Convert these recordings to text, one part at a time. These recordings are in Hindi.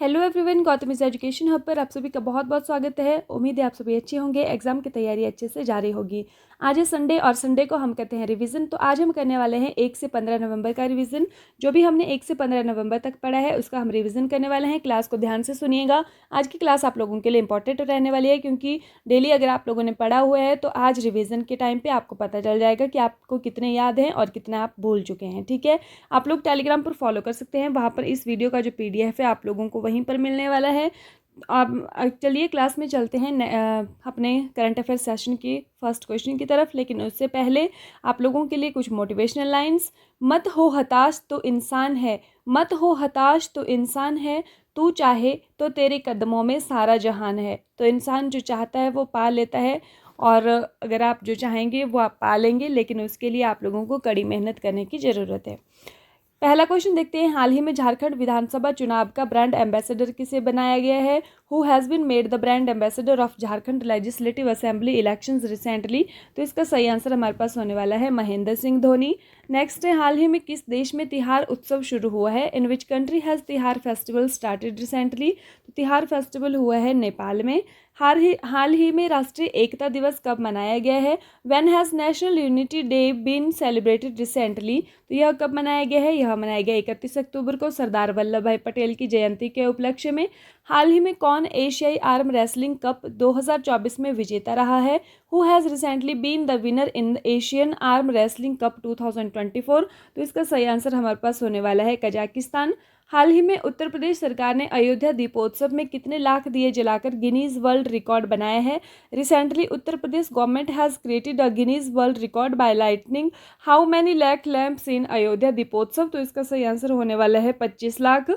Hello everyone, Gautam is education hub पर आप सभी का बहुत बहुत स्वागत है। उम्मीद है आप सभी अच्छे होंगे, एग्जाम की तैयारी अच्छे से जारी होगी। आज है संडे और संडे को हम करते हैं रिवीजन। तो आज हम करने वाले हैं 1 से 15 नवंबर का रिवीजन। जो भी हमने 1 से 15 नवंबर तक पढ़ा है उसका हम रिवीजन करने वाले हैं। क्लास को ध्यान से सुनिएगा। आज की क्लास आप लोगों के लिए इंपॉर्टेंट रहने वाली है, क्योंकि डेली अगर आप लोगों ने पढ़ा हुआ है तो आज रिविजन के टाइम पर आपको पता चल जाएगा कि आपको कितने याद हैं और कितने आप भूल चुके हैं। ठीक है, आप लोग टेलीग्राम पर फॉलो कर सकते हैं। वहाँ पर इस वीडियो का जो PDF है आप लोगों को वहीं पर मिलने वाला है। अब चलिए क्लास में चलते हैं अपने करंट अफेयर सेशन की फर्स्ट क्वेश्चन की तरफ। लेकिन उससे पहले आप लोगों के लिए कुछ मोटिवेशनल लाइंस। मत हो हताश तो इंसान है, मत हो हताश तो इंसान है, तू चाहे तो तेरे कदमों में सारा जहान है। तो इंसान जो चाहता है वो पा लेता है, और अगर आप जो चाहेंगे वो आप पा लेंगे, लेकिन उसके लिए आप लोगों को कड़ी मेहनत करने की ज़रूरत है। पहला क्वेश्चन देखते हैं। हाल ही में झारखंड विधानसभा चुनाव का ब्रांड एम्बेसडर किसे बनाया गया है? Who has been made the brand ambassador of Jharkhand legislative assembly elections recently? तो इसका सही आंसर हमारे पास होने वाला है महेंद्र सिंह धोनी। नेक्स्ट है, हाल ही में किस देश में तिहार उत्सव शुरू हुआ है? In which country has Tihar festival started recently? तो तिहार फेस्टिवल हुआ है नेपाल में। हाल ही में राष्ट्रीय एकता दिवस कब मनाया गया है? When has National Unity Day been celebrated recently? तो यह कब मनाया गया है? यह मनाया गया 31 अक्टूबर को सरदार वल्लभ भाई पटेल की जयंती के उपलक्ष्य में। हाल ही में कौन एशियाई आर्म रेसलिंग कप 2024 में विजेता रहा है? Who has recently been the winner in the Asian arm wrestling cup 2024? तो इसका सही आंसर हमारे पास होने वाला है कजाकिस्तान। हाल ही में उत्तर प्रदेश सरकार ने अयोध्या दीपोत्सव में कितने लाख दिए जलाकर गिनीज वर्ल्ड रिकॉर्ड बनाया है? Recently Uttar Pradesh government has created a Guinness world record by lighting how many lakh lamps in Ayodhya Deepotsav? तो इसका सही आंसर होने वाला है 25 लाख।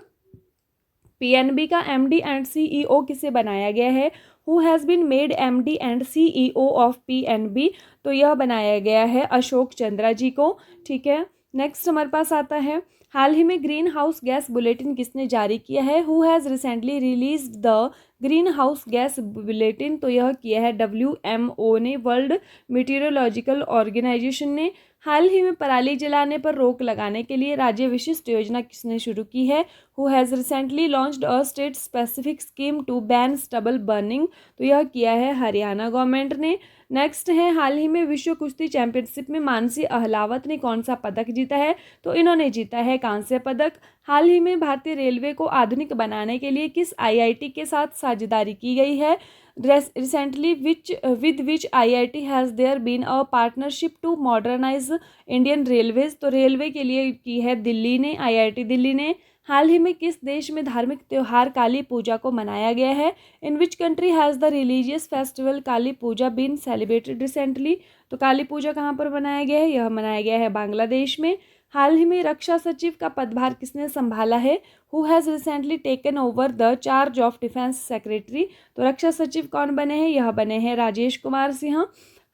PNB का MD एंड CEO किसे बनाया गया है? Who has been made MD and CEO of PNB? तो यह बनाया गया है अशोक चंद्रा जी को। ठीक है, नेक्स्ट हमारे पास आता है, हाल ही में ग्रीन हाउस गैस बुलेटिन किसने जारी किया है? Who has recently release the green house gas bulletin? तो यह किया है WMO ने, वर्ल्ड मीटेरोलॉजिकल ऑर्गेनाइजेशन ने। हाल ही में पराली जलाने पर रोक लगाने के लिए राज्य विशिष्ट योजना किसने शुरू की है? Who has recently launched a state specific scheme to ban stubble burning? तो यह किया है हरियाणा गवर्नमेंट ने। नेक्स्ट है, हाल ही में विश्व कुश्ती चैंपियनशिप में मानसी अहलावत ने कौन सा पदक जीता है? तो इन्होंने जीता है कांस्य पदक। हाल ही में भारतीय रेलवे को आधुनिक बनाने के लिए किस IIT के साथ साझेदारी की गई है? Recently with which IIT has there been a partnership to modernise Indian railways? Railway रेलवे के लिए की है दिल्ली ने, IIT दिल्ली ने। हाल ही में किस देश में धार्मिक त्यौहार काली पूजा को मनाया गया है? In which country has the religious festival Kali Puja been celebrated recently? तो काली पूजा कहाँ पर मनाया गया है? यह मनाया गया है बांग्लादेश में। हाल ही में रक्षा सचिव का पदभार किसने संभाला है? Who has recently taken over the charge of defence secretary? तो रक्षा सचिव कौन बने हैं? यह बने हैं राजेश कुमार सिंह।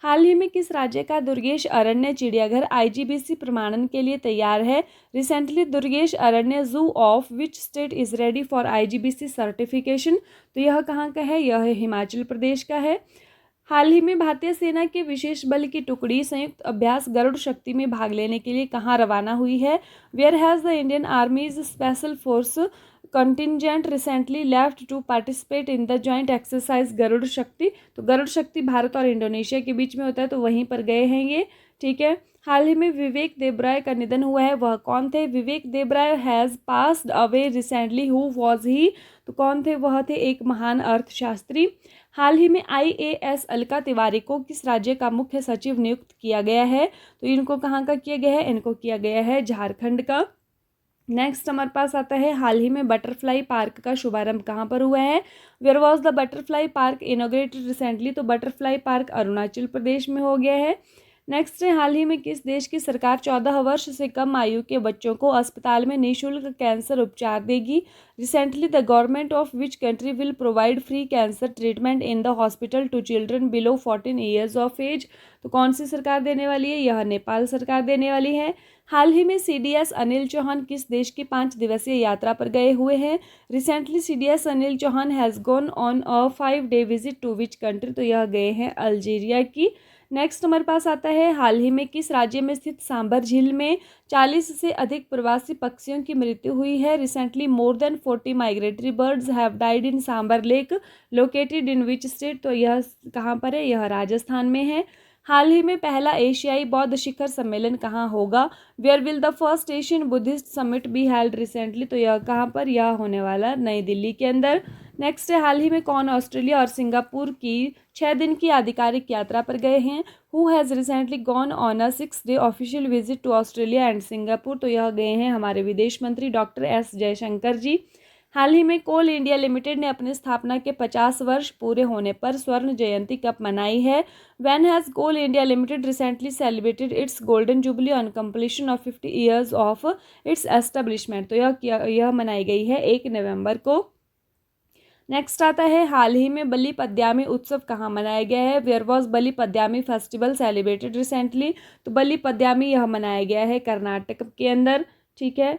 हाल ही में किस राज्य का दुर्गेश अरण्य चिड़ियाघर IGBC प्रमाणन के लिए तैयार है? Recently Durgesh Aranya zoo of which state is ready for IGBC certification? तो यह कहाँ का है? यह हिमाचल प्रदेश का है। हाल ही में भारतीय सेना के विशेष बल की टुकड़ी संयुक्त अभ्यास गरुड़ शक्ति में भाग लेने के लिए कहाँ रवाना हुई है? Where has the Indian army's special force contingent recently left to participate in the joint exercise Garud Shakti? तो गरुड़ शक्ति भारत और इंडोनेशिया के बीच में होता है, तो वहीं पर गए हैं ये। ठीक है, हाल ही में विवेक देबराय का निधन हुआ है, वह कौन थे? Vivek Debroy has passed away recently, who was he? तो कौन थे? वह थे एक महान अर्थशास्त्री। हाल ही में IAS अलका तिवारी को किस राज्य का मुख्य सचिव नियुक्त किया गया है? तो इनको कहाँ का किया गया है? इनको किया गया है झारखंड का। नेक्स्ट हमारे पास आता है, हाल ही में बटरफ्लाई पार्क का शुभारंभ कहाँ पर हुआ है? Where was the butterfly park inaugurated recently? तो बटरफ्लाई पार्क अरुणाचल प्रदेश में हो गया है। नेक्स्ट है, हाल ही में किस देश की सरकार 14 वर्ष से कम आयु के बच्चों को अस्पताल में निःशुल्क कैंसर उपचार देगी? Recently the government of which country will provide free cancer treatment in the hospital to children below 14 years of age? तो कौन सी सरकार देने वाली है? यह नेपाल सरकार देने वाली है। हाल ही में CDS अनिल चौहान किस देश की 5 दिवसीय यात्रा पर गए हुए हैं? Recently CDS Anil Chauhan has gone on a 5-day visit to which country? तो यह गए हैं अल्जीरिया की। नेक्स्ट हमारे पास आता है हाल ही में किस राज्य में स्थित सांबर झील में 40 से अधिक प्रवासी पक्षियों की मृत्यु हुई है। Recently more than 40 migratory birds have died in Sambhar lake located in which state, तो यह कहाँ पर है, यह राजस्थान में है। हाल ही में पहला एशियाई बौद्ध शिखर सम्मेलन कहाँ होगा, where will the first Asian Buddhist summit be held recently, तो यह कहाँ पर, यह होने वाला नई दिल्ली के अंदर। नेक्स्ट है हाल ही में कौन ऑस्ट्रेलिया और सिंगापुर की 6 दिन की आधिकारिक यात्रा पर गए हैं। Who has recently gone on a 6-day official visit to Australia and Singapore, तो यह गए हैं हमारे विदेश मंत्री डॉक्टर एस जयशंकर जी। हाल ही में कोल इंडिया लिमिटेड ने अपनी स्थापना के 50 वर्ष पूरे होने पर स्वर्ण जयंती कब मनाई है। When has Coal India Limited recently celebrated its golden jubilee on completion of 50 years of its establishment, तो यह मनाई गई है 1 नवंबर को। नेक्स्ट आता है हाल ही में बलि पद्यामी उत्सव कहाँ मनाया गया है। Where was Bali Padyami festival celebrated recently, तो बलि पद्यामी यह मनाया गया है कर्नाटक के अंदर, ठीक है,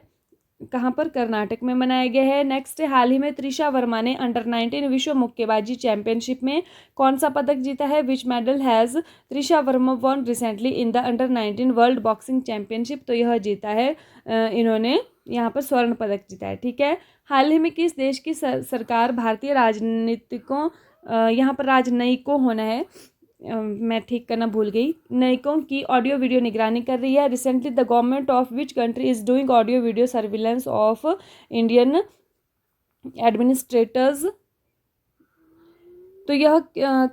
कहाँ पर, कर्नाटक में मनाया गया है। नेक्स्ट है हाल ही में त्रिशा वर्मा ने अंडर-19 विश्व मुक्केबाजी चैंपियनशिप में कौन सा पदक जीता है। Which medal has Trisha Varma won recently in the under nineteen world boxing championship, तो यह जीता है, इन्होंने यहाँ पर स्वर्ण पदक जीता है, ठीक है। हाल ही में किस देश की सरकार भारतीय राजनीतिकों, यहाँ पर राजनयिकों होना है, मैं ठीक करना भूल गई, नयिकों की ऑडियो वीडियो निगरानी कर रही है। Recently the government of which country is doing audio video surveillance of Indian administrators, तो यह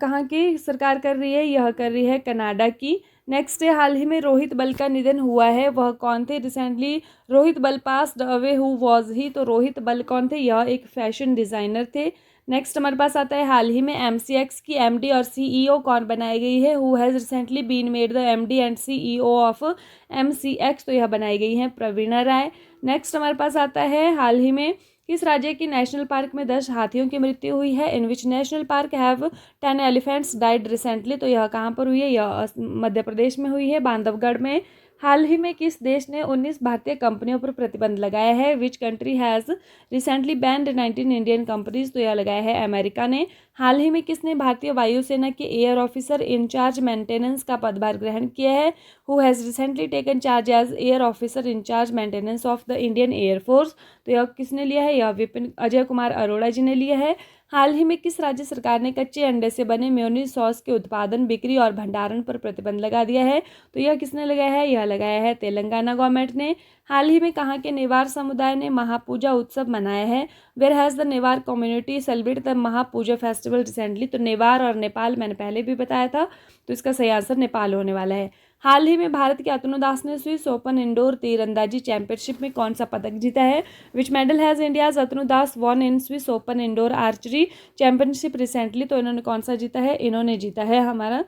कहाँ की सरकार कर रही है, यह कर रही है कनाडा की। नेक्स्ट है हाल ही में रोहित बल का निधन हुआ है, वह कौन थे। रिसेंटली रोहित बल passed away, who was he, तो रोहित बल कौन थे, यह एक फैशन डिज़ाइनर थे। नेक्स्ट हमारे पास आता है हाल ही में MCX की MD और CEO कौन बनाई गई है। Who has recently been made the MD and CEO of MCX, तो यह बनाई गई है प्रवीणा राय। नेक्स्ट हमारे पास आता है हाल ही में किस राज्य की नेशनल पार्क में 10 हाथियों की मृत्यु हुई है। In which national park have 10 elephants died recently, तो यह कहाँ पर हुई है, यह मध्य प्रदेश में हुई है, बांधवगढ़ में। हाल ही में किस देश ने 19 भारतीय कंपनियों पर प्रतिबंध लगाया है। विच country has recently band 19 Indian companies, तो यह लगाया है अमेरिका ने। हाल ही में किसने भारतीय वायुसेना के एयर ऑफिसर इंचार्ज मेंटेनेंस का पदभार ग्रहण किया है। Who has recently taken charge as air officer in charge maintenance of the Indian Air Force, तो यह किसने लिया है, यह विपिन अजय कुमार अरोड़ा जी ने लिया है। हाल ही में किस राज्य सरकार ने कच्चे अंडे से बने मेयोनीज सॉस के उत्पादन, बिक्री और भंडारण पर प्रतिबंध लगा दिया है, तो यह किसने लगाया है, यह लगाया है तेलंगाना गवर्नमेंट ने। हाल ही में कहाँ के नेवार समुदाय ने महापूजा उत्सव मनाया है। Where has the Newar community celebrate the Mahapuja festival recently, तो नेवार और नेपाल मैंने पहले भी बताया था, तो इसका सही आंसर नेपाल होने वाला है। हाल ही में भारत के अतनु दास ने स्विस ओपन इंडोर तीरंदाजी चैंपियनशिप में कौन सा पदक जीता है। Which medal has India's Atanu Das von in Swiss open indoor archery championship recently, तो इन्होंने कौन सा जीता है, इन्होंने जीता है हमारा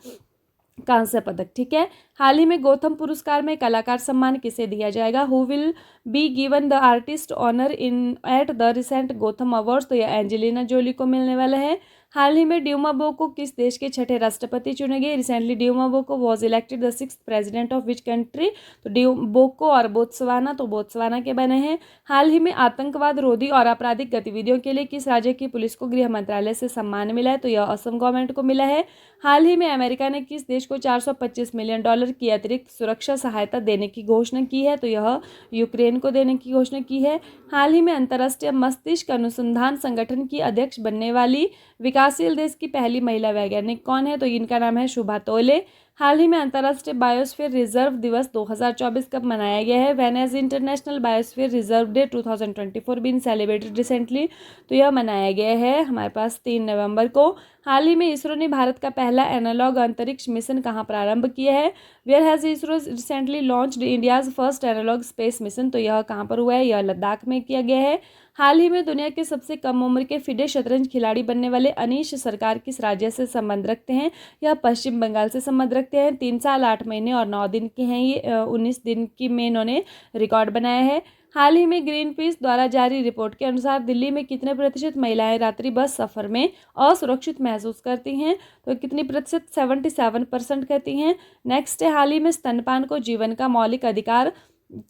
कांस्य पदक, ठीक है। हाल ही में गौतम पुरस्कार में कलाकार सम्मान किसे दिया जाएगा। Who will be given the artist honour in at the recent Gautam awards, तो यह एंजेलिना जोली को मिलने वाला है। हाल ही में ड्यूमा बोको किस देश के 6ठे राष्ट्रपति चुने गए। Recently Duma Boko was elected the 6th president of which country, तो बोको और बोत्सवाना, तो बोत्सवाना के बने हैं। हाल ही में आतंकवाद रोधी और आपराधिक गतिविधियों के लिए किस राज्य की पुलिस को गृह मंत्रालय से सम्मान मिला है, तो यह असम गवर्नमेंट को मिला है। हाल ही में अमेरिका ने किस देश को $425 मिलियन की अतिरिक्त सुरक्षा सहायता देने की घोषणा की है, तो यह यूक्रेन को देने की घोषणा की है। हाल ही में अंतर्राष्ट्रीय मस्तिष्क अनुसंधान संगठन की अध्यक्ष बनने वाली विकासशील देश की पहली महिला वैज्ञानिक कौन है, तो इनका नाम है शुभा तोले। हाल ही में अंतर्राष्ट्रीय बायोस्फीयर रिजर्व दिवस 2024 कब मनाया गया है। When has international biosphere reserve day 2024 been celebrated recently, तो यह मनाया गया है हमारे पास 3 नवंबर को। हाल ही में इसरो ने भारत का पहला एनालॉग अंतरिक्ष मिशन कहाँ प्रारंभ किया है। Where has ISRO recently launched India's first analogue space mission, तो यह कहाँ पर हुआ है, यह लद्दाख में किया गया है। हाल ही में दुनिया के सबसे कम उम्र के फिडे शतरंज खिलाड़ी बनने वाले अनीश सरकार किस राज्य से संबंध रखते हैं। यह पश्चिम बंगाल से संबंध रखते हैं। 3 साल 8 महीने और 9 दिन के हैं ये, 19 दिन की में इन्होंने रिकॉर्ड बनाया है। हाल ही में ग्रीन पीस द्वारा जारी रिपोर्ट के अनुसार दिल्ली में कितने प्रतिशत महिलाएं रात्रि बस सफ़र में असुरक्षित महसूस करती हैं, तो कितनी प्रतिशत, 77% कहती हैं। नेक्स्ट है हाल ही में स्तनपान को जीवन का मौलिक अधिकार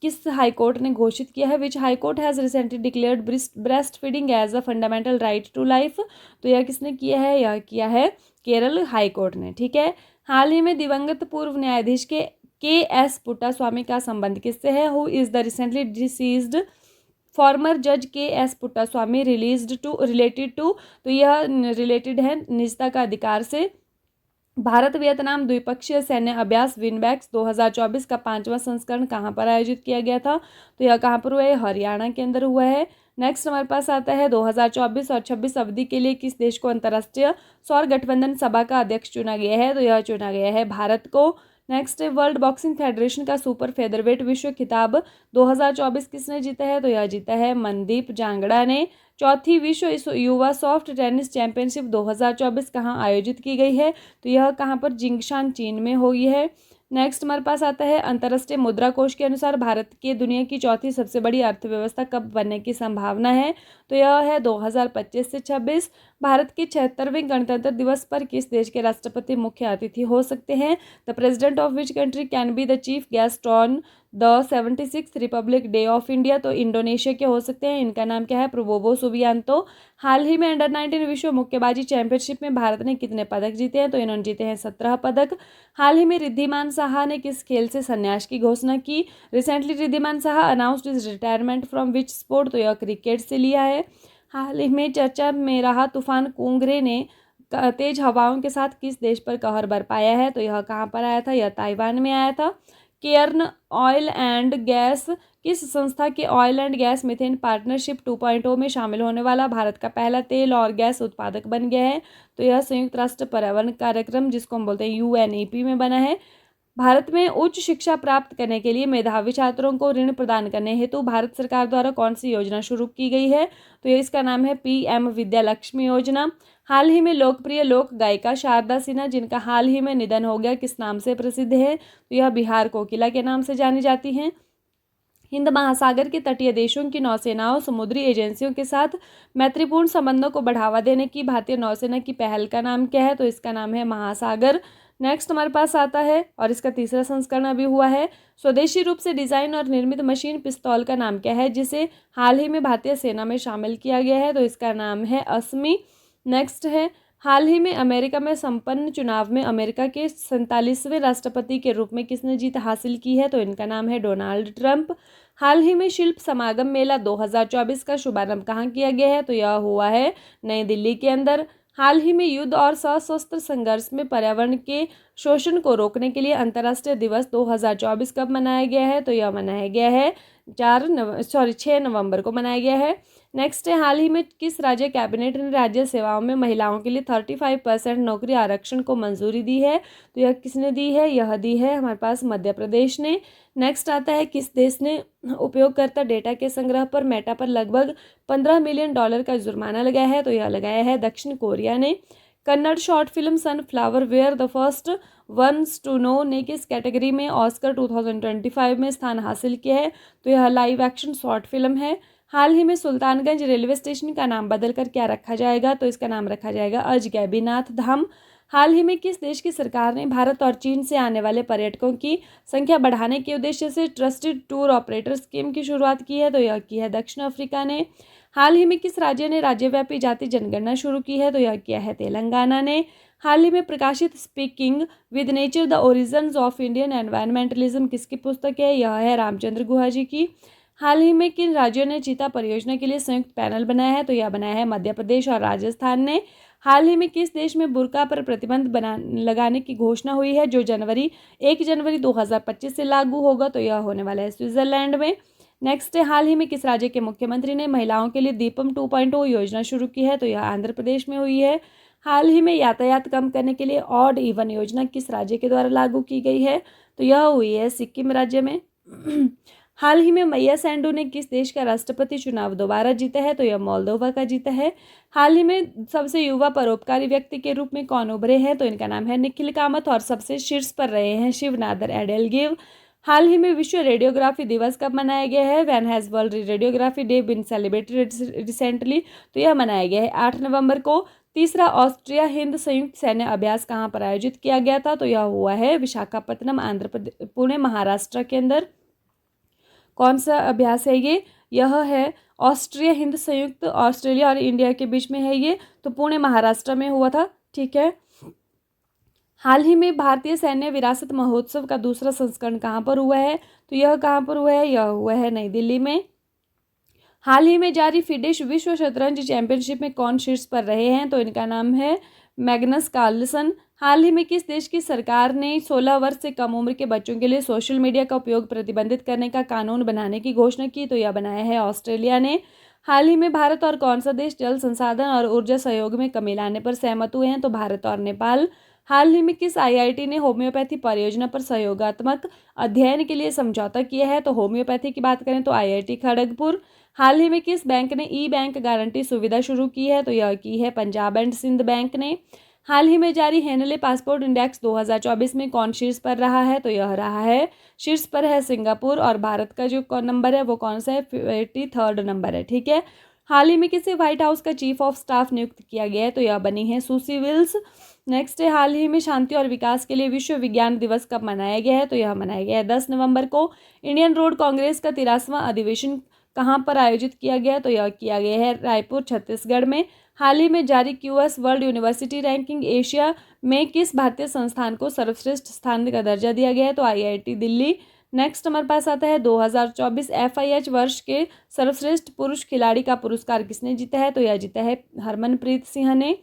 किस हाईकोर्ट ने घोषित किया है। Which high court has recently declared breast feeding as a fundamental right to life, तो यह किसने किया है, यह किया है केरल हाईकोर्ट ने, ठीक है। हाल ही में दिवंगत पूर्व न्यायाधीश के एस पुट्टास्वामी का संबंध किससे है? Who is the recently deceased farmer जज के एस पुट्टास्वामी रिलेटेड टू, तो यह रिलेटेड है निजता का अधिकार से। भारत वियतनाम द्विपक्षीय सैन्य अभ्यास विनबैक्स 2024 का 5वां संस्करण कहाँ पर आयोजित किया गया था? तो यह कहाँ पर हुआ है? हरियाणा के अंदर हुआ है। नेक्स्ट हमारे पास आता है 2024 और 26 अवधि के लिए किस देश को अंतर्राष्ट्रीय सौर गठबंधन सभा का अध्यक्ष चुना गया है? तो यह चुना गया है भारत को। नेक्स्ट है वर्ल्ड बॉक्सिंग फेडरेशन का सुपर फेदरवेट विश्व खिताब 2024 किसने जीता है? तो यह जीता है मनदीप जांगड़ा ने। चौथी विश्व युवा सॉफ्ट टेनिस चैंपियनशिप 2024 कहाँ आयोजित की गई है? तो यह कहाँ पर? जिंगशान चीन में हुई है। नेक्स्ट हमारे पास आता है अंतर्राष्ट्रीय मुद्रा कोष के अनुसार भारत के दुनिया की चौथी सबसे बड़ी अर्थव्यवस्था कब बनने की संभावना है? तो यह है 2025 से 26। भारत के 76वें गणतंत्र दिवस पर किस देश के राष्ट्रपति मुख्य अतिथि हो सकते हैं? The president of which country can be the chief guest on the 76th Republic day of India? तो इंडोनेशिया के हो सकते हैं। इनका नाम क्या है? Prabowo Subianto. हाल ही में अंडर 19 विश्व मुक्केबाजी चैंपियनशिप में भारत ने कितने पदक जीते हैं? तो इन्होंने जीते हैं 17 पदक। हाल ही में रिद्धिमान साहा ने किस खेल से संन्यास की घोषणा की? Recently Riddhiman Saha announced his retirement from which sport? तो यह क्रिकेट से लिया है। हाल ही में चर्चा में रहा तूफान कोंगरे ने तेज हवाओं के साथ किस देश पर कहर बरपाया है? तो यह कहाँ पर आया था? यह ताइवान में आया था। केयर्न ऑयल एंड गैस किस संस्था के oil and gas methane partnership 2.0 में शामिल होने वाला भारत का पहला तेल और गैस उत्पादक बन गया है? तो यह संयुक्त राष्ट्र पर्यावरण कार्यक्रम जिसको हम बोलते हैं UNEP में बना है। भारत में उच्च शिक्षा प्राप्त करने के लिए मेधावी छात्रों को ऋण प्रदान करने हेतु भारत सरकार द्वारा कौन सी योजना शुरू की गई है? तो इसका नाम है PM विद्या लक्ष्मी योजना। हाल ही में लोकप्रिय लोक गायिका शारदा सिन्हा जिनका हाल ही में निधन हो गया किस नाम से प्रसिद्ध है? तो यह बिहार कोकिला के नाम से जानी जाती हैं। हिंद महासागर के तटीय देशों की नौसेनाओं समुद्री एजेंसियों के साथ मैत्रीपूर्ण संबंधों को बढ़ावा देने की भारतीय नौसेना की पहल का नाम क्या है? तो इसका नाम है महासागर। नेक्स्ट हमारे पास आता है और इसका तीसरा संस्करण अभी हुआ है। स्वदेशी रूप से डिजाइन और निर्मित मशीन पिस्तौल का नाम क्या है जिसे हाल ही में भारतीय सेना में शामिल किया गया है? तो इसका नाम है अस्मी। नेक्स्ट है हाल ही में अमेरिका में संपन्न चुनाव में अमेरिका के 47वें राष्ट्रपति के रूप में किसने जीत हासिल की है? तो इनका नाम है डोनाल्ड ट्रंप। हाल ही में शिल्प समागम मेला 2024 का शुभारंभ कहाँ किया गया है? तो यह हुआ है नई दिल्ली के अंदर। हाल ही में युद्ध और सशस्त्र संघर्ष में पर्यावरण के शोषण को रोकने के लिए अंतर्राष्ट्रीय दिवस 2024 कब मनाया गया है? तो यह मनाया गया है 6 नवंबर को मनाया गया है। नेक्स्ट है हाल ही में किस राज्य कैबिनेट ने राज्य सेवाओं में महिलाओं के लिए 35% नौकरी आरक्षण को मंजूरी दी है? तो यह किसने दी है? यह दी है हमारे पास मध्य प्रदेश ने। नेक्स्ट आता है किस देश ने उपयोगकर्ता डेटा के संग्रह पर मेटा पर लगभग $15 मिलियन का जुर्माना लगाया है? तो यह लगाया है दक्षिण कोरिया ने। Kannada short film sunflower were the first ones to know ने किस कैटेगरी में ऑस्कर 2025 में स्थान हासिल किया है? तो यह लाइव एक्शन शॉर्ट फिल्म है। हाल ही में सुल्तानगंज रेलवे स्टेशन का नाम बदलकर क्या रखा जाएगा? तो इसका नाम रखा जाएगा अजगैबीनाथ धाम। हाल ही में किस देश की सरकार ने भारत और चीन से आने वाले पर्यटकों की संख्या बढ़ाने के उद्देश्य से ट्रस्टेड टूर ऑपरेटर स्कीम की शुरुआत की है? तो यह की है दक्षिण अफ्रीका ने। हाल ही में किस राज्य ने राज्यव्यापी जाति जनगणना शुरू की है? तो यह किया है तेलंगाना ने। हाल ही में प्रकाशित speaking with nature the origins of Indian environmentalism किसकी पुस्तक है? यह है रामचंद्र गुहा जी की। हाल ही में किन राज्यों ने चीता परियोजना के लिए संयुक्त पैनल बनाया है? तो यह बनाया है मध्य प्रदेश और राजस्थान ने। हाल ही में किस देश में बुर्का पर प्रतिबंध लगाने की घोषणा हुई है जो 1 जनवरी 2025 से लागू होगा? तो यह होने वाला है स्विट्जरलैंड में। नेक्स्ट है हाल ही में किस राज्य के मुख्यमंत्री ने महिलाओं के लिए दीपम 2.0 योजना शुरू की है? तो यह आंध्र प्रदेश में हुई है। हाल ही में यातायात कम करने के लिए ऑड इवन योजना किस राज्य के द्वारा लागू की गई है? तो यह हुई है सिक्किम राज्य में। हाल ही में मैया सैंडू ने किस देश का राष्ट्रपति चुनाव दोबारा जीता है? तो यह मोल्दोवा का जीता है। हाल ही में सबसे युवा परोपकारी व्यक्ति के रूप में कौन उभरे हैं? तो इनका नाम है निखिल कामत और सबसे शीर्ष पर रहे हैं शिवनादर एडेलगिव। हाल ही में विश्व रेडियोग्राफी दिवस कब मनाया गया है? When has world radiography day been celebrated recently? तो यह मनाया गया है 8 नवंबर को। तीसरा ऑस्ट्रिया हिंद संयुक्त सैन्य अभ्यास कहाँ पर आयोजित किया गया था? तो यह हुआ है विशाखापत्तनम आंध्र प्रदेश पुणे महाराष्ट्र के अंदर। कौन सा अभ्यास है ये? यह है ऑस्ट्रिया हिंद संयुक्त ऑस्ट्रेलिया और इंडिया के बीच में है ये, तो पुणे महाराष्ट्र में हुआ था। ठीक है। हाल ही में भारतीय सैन्य विरासत महोत्सव का दूसरा संस्करण कहाँ पर हुआ है? तो यह कहाँ पर हुआ है? यह हुआ है नई दिल्ली में। हाल ही में जारी फिडे विश्व शतरंज चैंपियनशिप में कौन शीर्ष पर रहे हैं? तो इनका नाम है मैग्नस कार्लसन। हाल ही में किस देश की सरकार ने 16 वर्ष से कम उम्र के बच्चों के लिए सोशल मीडिया का उपयोग प्रतिबंधित करने का कानून बनाने की घोषणा की? तो यह बनाया है ऑस्ट्रेलिया ने। हाल ही में भारत और कौन सा देश जल संसाधन और ऊर्जा सहयोग में कमी लाने पर सहमत हुए हैं? तो भारत और नेपाल। हाल ही में किस आईआईटी ने होम्योपैथी परियोजना पर सहयोगात्मक अध्ययन के लिए समझौता किया है? तो होम्योपैथी की बात करें तो आईआईटी खड़गपुर। हाल ही में किस बैंक ने ई बैंक गारंटी सुविधा शुरू की है? तो यह की है पंजाब एंड सिंध बैंक ने। हाल ही में जारी हेनले पासपोर्ट इंडेक्स 2024 में कौन शीर्ष पर रहा है? तो यह रहा है, शीर्ष पर है सिंगापुर। और भारत का जो नंबर है वो कौन सा है? 83rd नंबर है। ठीक है। हाल ही में किसे व्हाइट हाउस का चीफ ऑफ स्टाफ नियुक्त किया गया है? तो यह बनी है सुसी विल्स। नेक्स्ट है, हाल ही में शांति और विकास के लिए विश्व विज्ञान दिवस कब मनाया गया है? तो यह मनाया गया है 10 नवंबर को। इंडियन रोड कांग्रेस का 13वां अधिवेशन कहाँ पर आयोजित किया गया? तो यह किया गया है रायपुर छत्तीसगढ़ में। हाल ही में जारी QS world university ranking Asia में किस भारतीय संस्थान को सर्वश्रेष्ठ स्थान का दर्जा दिया गया है? तो आईआईटी दिल्ली। नेक्स्ट हमारे पास आता है 2024 एफआईएच वर्ष के सर्वश्रेष्ठ पुरुष खिलाड़ी का पुरस्कार किसने जीता है? तो यह जीता है हरमनप्रीत सिंह ने।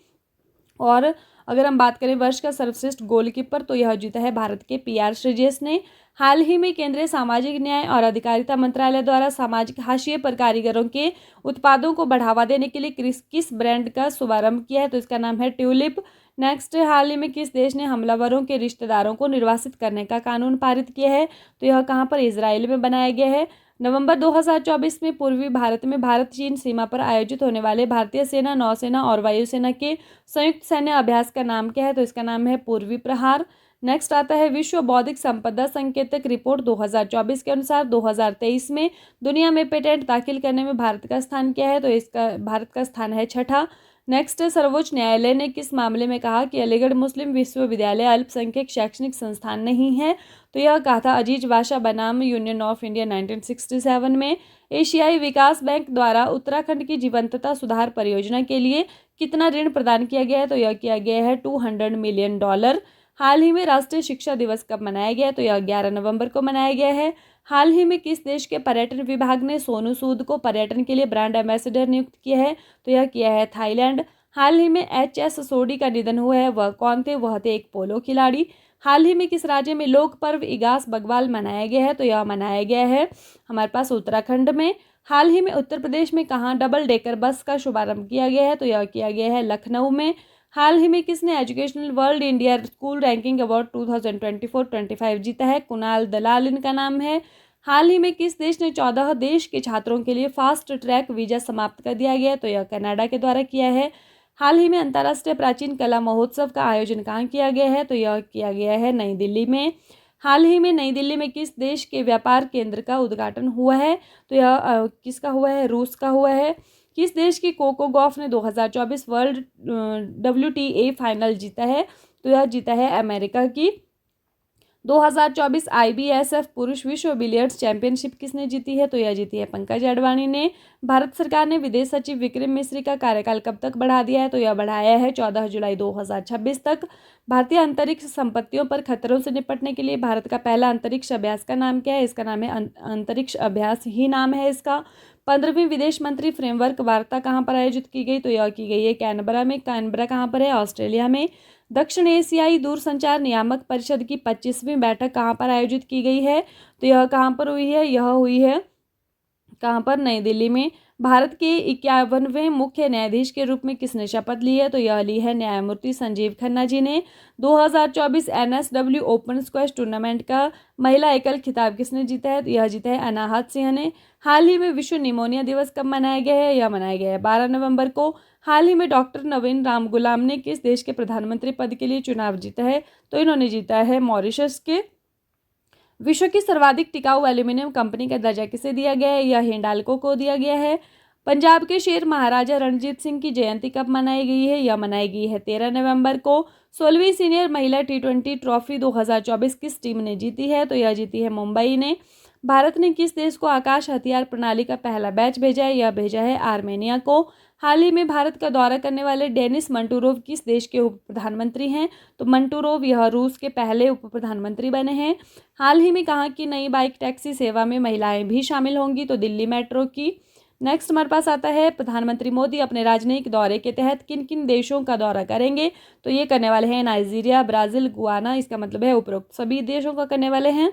और अगर हम बात करें वर्ष का सर्वश्रेष्ठ गोलकीपर तो यह जीता है भारत के पीआर श्रीजेश ने। हाल ही में केंद्रीय सामाजिक न्याय और अधिकारिता मंत्रालय द्वारा सामाजिक हाशिए पर कारीगरों के उत्पादों को बढ़ावा देने के लिए किस ब्रांड का शुभारंभ किया है? तो इसका नाम है ट्यूलिप। नेक्स्ट, हाल ही में किस देश ने हमलावरों के रिश्तेदारों को निर्वासित करने का कानून पारित किया है? तो यह कहाँ पर? इजराइल में बनाया गया है। नवंबर 2024 में पूर्वी भारत में भारत चीन सीमा पर आयोजित होने वाले भारतीय सेना, नौसेना और वायुसेना के संयुक्त सैन्य अभ्यास का नाम क्या है? तो इसका नाम है पूर्वी प्रहार। नेक्स्ट आता है विश्व बौद्धिक संपदा संकेतक रिपोर्ट 2024 के अनुसार 2023 में दुनिया में पेटेंट दाखिल करने में भारत का स्थान क्या है? तो इसका भारत का स्थान है 6ठा। नेक्स्ट, सर्वोच्च न्यायालय ने किस मामले में कहा कि अलीगढ़ मुस्लिम विश्वविद्यालय अल्पसंख्यक शैक्षणिक संस्थान नहीं है? तो यह कहा था अजीज भाषा बनाम यूनियन ऑफ इंडिया 1967 में। एशियाई विकास बैंक द्वारा उत्तराखंड की जीवंतता सुधार परियोजना के लिए कितना ऋण प्रदान किया गया है? तो यह किया गया है $200 मिलियन। हाल ही में राष्ट्रीय शिक्षा दिवस कब मनाया गया है? तो यह 11 नवंबर को मनाया गया है। हाल ही में किस देश के पर्यटन विभाग ने सोनू सूद को पर्यटन के लिए ब्रांड एम्बेसडर नियुक्त किया है? तो यह किया है थाईलैंड। हाल ही में एच.एस. सोडी का निधन हुआ है, वह कौन थे? वह थे एक पोलो खिलाड़ी। हाल ही में किस राज्य में लोक पर्व इगास बग्वाल मनाया गया है? तो यह मनाया गया है हमारे पास उत्तराखंड में। हाल ही में उत्तर प्रदेश में कहाँ डबल डेकर बस का शुभारंभ किया गया है? तो यह किया गया है लखनऊ में। हाल ही में किसने educational world India school ranking award 2024-25 जीता है? कुणाल दलाल इनका नाम है। हाल ही में किस देश ने 14 देश के छात्रों के लिए फास्ट ट्रैक वीजा समाप्त कर दिया गया है? तो यह कनाडा के द्वारा किया है। हाल ही में अंतर्राष्ट्रीय प्राचीन कला महोत्सव का आयोजन कहाँ किया गया है? तो यह किया गया है नई दिल्ली में। हाल ही में नई दिल्ली में किस देश के व्यापार केंद्र का उद्घाटन हुआ है? तो यह किसका हुआ है? रूस का हुआ है। किस देश की कोको गॉफ ने 2024 वर्ल्ड WTA फाइनल जीता है? तो यह जीता है अमेरिका की। 2024 IBSF पुरुष विश्व बिलियर्ड्स चैंपियनशिप किसने जीती है? तो यह जीती है पंकज अडवाणी ने। भारत सरकार ने विदेश सचिव विक्रम मिश्री का कार्यकाल कब तक बढ़ा दिया है? तो यह बढ़ाया है 14 जुलाई 2026 तक। भारतीय अंतरिक्ष संपत्तियों पर खतरों से निपटने के लिए भारत का पहला अंतरिक्ष अभ्यास का नाम क्या है? इसका नाम है अंतरिक्ष अभ्यास ही नाम है इसका। 15वीं विदेश मंत्री फ्रेमवर्क वार्ता कहाँ पर आयोजित की गई? तो यह की गई है कैनबरा में। कैनबरा कहाँ पर है? ऑस्ट्रेलिया में। दक्षिण एशियाई दूरसंचार नियामक परिषद की 25वीं बैठक कहाँ पर आयोजित की गई है? तो यह कहाँ पर हुई है? यह हुई है कहाँ पर? नई दिल्ली में। भारत के 51वें मुख्य न्यायाधीश के रूप में किसने शपथ ली है? तो यह ली है न्यायमूर्ति संजीव खन्ना जी ने। 2024 NSW ओपन स्क्वैश टूर्नामेंट का महिला एकल खिताब किसने जीता है? तो यह जीता है अनाहत सिंह ने। हाल ही में विश्व निमोनिया दिवस कब मनाया गया है? यह मनाया गया है 12 नवंबर को। हाल ही में डॉक्टर नवीन रामगुलाम ने किस देश के प्रधानमंत्री पद के लिए चुनाव जीता है? तो इन्होंने जीता है मॉरिशस के। विश्व की सर्वाधिक टिकाऊ एल्यूमिनियम कंपनी का दर्जा किसे दिया गया है? यह हिंडाल्को को दिया गया है। पंजाब के शेर महाराजा रणजीत सिंह की जयंती कब मनाई गई है? यह मनाई गई है 13 नवंबर को। 16वीं सीनियर महिला T20 ट्रॉफी 2024 किस टीम ने जीती है? तो यह जीती है मुंबई ने। भारत ने किस देश को आकाश हथियार प्रणाली का पहला बैच भेजा है? यह भेजा है आर्मेनिया को। हाल ही में भारत का दौरा करने वाले डेनिस मंटूरोव किस देश के उप प्रधानमंत्री हैं? तो मंटूरोव यह रूस के पहले उप प्रधानमंत्री बने हैं। हाल ही में कहा कि नई बाइक टैक्सी सेवा में महिलाएं भी शामिल होंगी? तो दिल्ली मेट्रो की। नेक्स्ट हमारे पास आता है प्रधानमंत्री मोदी अपने राजनयिक दौरे के तहत किन किन देशों का दौरा करेंगे? तो ये करने वाले हैं नाइजीरिया, ब्राज़ील, गुआना, इसका मतलब है उपरोक्त सभी देशों का करने वाले हैं।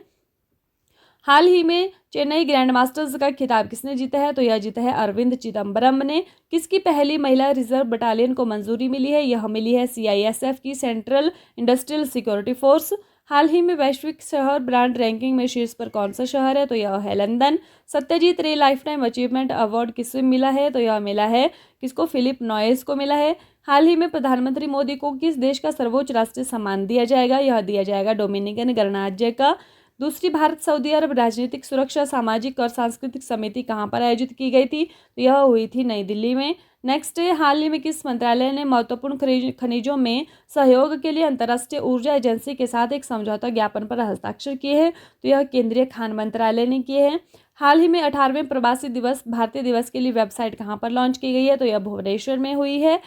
हाल ही में चेन्नई ग्रैंड मास्टर्स का खिताब किसने जीता है? तो यह जीता है अरविंद चिदम्बरम ने। किसकी पहली महिला रिजर्व बटालियन को मंजूरी मिली है? यह मिली है CISF की, सेंट्रल इंडस्ट्रियल सिक्योरिटी फोर्स। हाल ही में वैश्विक शहर ब्रांड रैंकिंग में शीर्ष पर कौन सा शहर है? तो यह है लंदन। सत्यजीत रे लाइफ टाइम अचीवमेंट अवार्ड किसे मिला है? तो यह मिला है किसको? फिलिप नॉयस को मिला है। हाल ही में प्रधानमंत्री मोदी को किस देश का सर्वोच्च राष्ट्रीय सम्मान दिया जाएगा? यह दिया जाएगा डोमिनिकन गणराज्य का। दूसरी भारत सऊदी अरब राजनीतिक सुरक्षा सामाजिक और सांस्कृतिक समिति कहाँ पर आयोजित की गई थी? तो यह हुई थी नई दिल्ली में। नेक्स्ट है, हाल ही में किस मंत्रालय ने महत्वपूर्ण खनिजों में सहयोग के लिए अंतर्राष्ट्रीय ऊर्जा एजेंसी के साथ एक समझौता ज्ञापन पर हस्ताक्षर किए हैं? तो यह केंद्रीय खान मंत्रालय ने किए हैं। हाल ही में 18वें प्रवासी दिवस भारतीय दिवस के लिए वेबसाइट कहाँ पर लॉन्च की गई है? तो यह भुवनेश्वर में हुई है।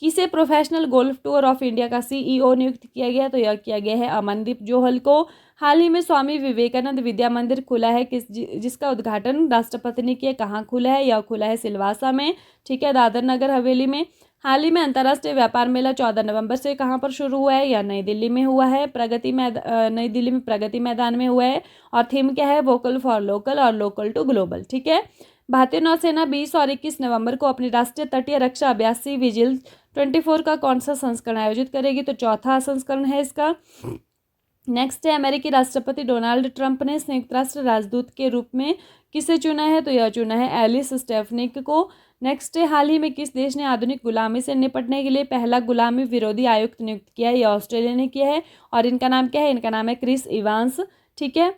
किसे professional golf tour of India का CEO नियुक्त किया गया? तो यह किया गया है अमनदीप जोहल को। हाल ही में स्वामी विवेकानंद विद्या मंदिर खुला है जिसका उद्घाटन राष्ट्रपति ने किया? कहाँ खुला है? यह खुला है सिलवासा में, ठीक है, दादर नगर हवेली में। हाल ही में अंतर्राष्ट्रीय व्यापार मेला 14 नवंबर से कहाँ पर शुरू हुआ है? यह नई दिल्ली में हुआ है, नई दिल्ली में प्रगति मैदान में हुआ है। और थीम क्या है? वोकल फॉर लोकल और लोकल टू ग्लोबल, ठीक है। भारतीय नौसेना 20 और 21 नवंबर को अपनी राष्ट्रीय तटीय रक्षा अभ्यास सी विजिल 24 का कौन सा संस्करण आयोजित करेगी? तो चौथा संस्करण है इसका। नेक्स्ट है, अमेरिकी राष्ट्रपति डोनाल्ड ट्रंप ने संयुक्त राष्ट्र राजदूत के रूप में किसे चुना है? तो यह चुना है एलिस स्टेफनिक को। नेक्स्ट है, हाल ही में किस देश ने आधुनिक गुलामी से निपटने के लिए पहला गुलामी विरोधी आयुक्त नियुक्त किया है? यह ऑस्ट्रेलिया ने किया है। और इनका नाम क्या है? इनका नाम है क्रिस इवांस, ठीक है।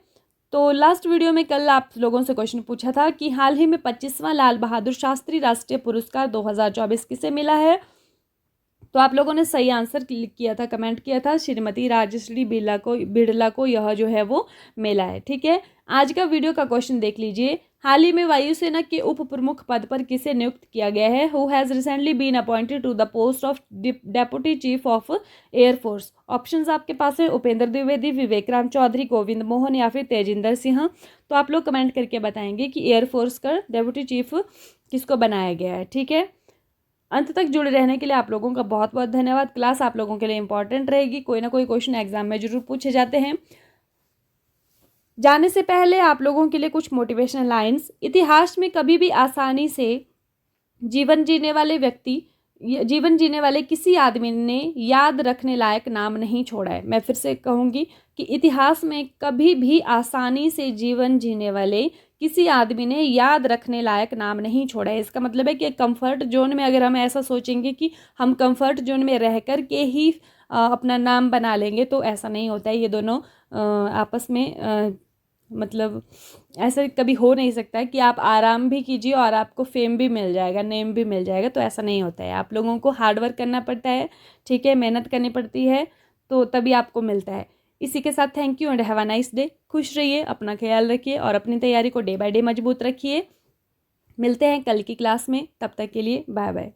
तो लास्ट वीडियो में कल आप लोगों से क्वेश्चन पूछा था कि हाल ही में 25वां लाल बहादुर शास्त्री राष्ट्रीय पुरस्कार 2024 किसे मिला है? तो आप लोगों ने सही आंसर क्लिक किया था, कमेंट किया था, श्रीमती राजश्री बिड़ला को यह जो है वो मिला है, ठीक है। आज का वीडियो का क्वेश्चन देख लीजिए। हाल ही में वायुसेना के उप प्रमुख पद पर किसे नियुक्त किया गया है? Who has recently been appointed to the post of deputy chief of air force? Options आपके पास है उपेंद्र द्विवेदी, विवेक राम चौधरी, गोविंद मोहन या फिर तेजिंदर सिंह। तो आप लोग कमेंट करके बताएंगे कि एयरफोर्स का डेप्यूटी चीफ किसको बनाया गया है, ठीक है। अंत तक जुड़े रहने के लिए आप लोगों का बहुत बहुत धन्यवाद। क्लास आप लोगों के लिए इंपॉर्टेंट रहेगी, कोई ना कोई क्वेश्चन एग्जाम में जरूर पूछे जाते हैं। जाने से पहले आप लोगों के लिए कुछ मोटिवेशनल लाइंस। इतिहास में कभी भी आसानी से जीवन जीने वाले किसी आदमी ने याद रखने लायक नाम नहीं छोड़ा है। मैं फिर से कहूँगी कि इतिहास में कभी भी आसानी से जीवन जीने वाले किसी आदमी ने याद रखने लायक नाम नहीं छोड़ा है। इसका मतलब है कि कंफर्ट जोन में अगर हम ऐसा सोचेंगे कि हम कंफर्ट जोन में रह कर के ही अपना नाम बना लेंगे, तो ऐसा नहीं होता है। ये दोनों आपस में मतलब ऐसा कभी हो नहीं सकता है कि आप आराम भी कीजिए और आपको फेम भी मिल जाएगा, नेम भी मिल जाएगा, तो ऐसा नहीं होता है। आप लोगों को हार्ड वर्क करना पड़ता है, ठीक है, मेहनत करनी पड़ती है, तो तभी आपको मिलता है। इसी के साथ thank you and have a nice day. खुश रहिए, अपना ख्याल रखिए और अपनी तैयारी को डे बाय डे मजबूत रखिए। मिलते हैं कल की क्लास में, तब तक के लिए बाय बाय।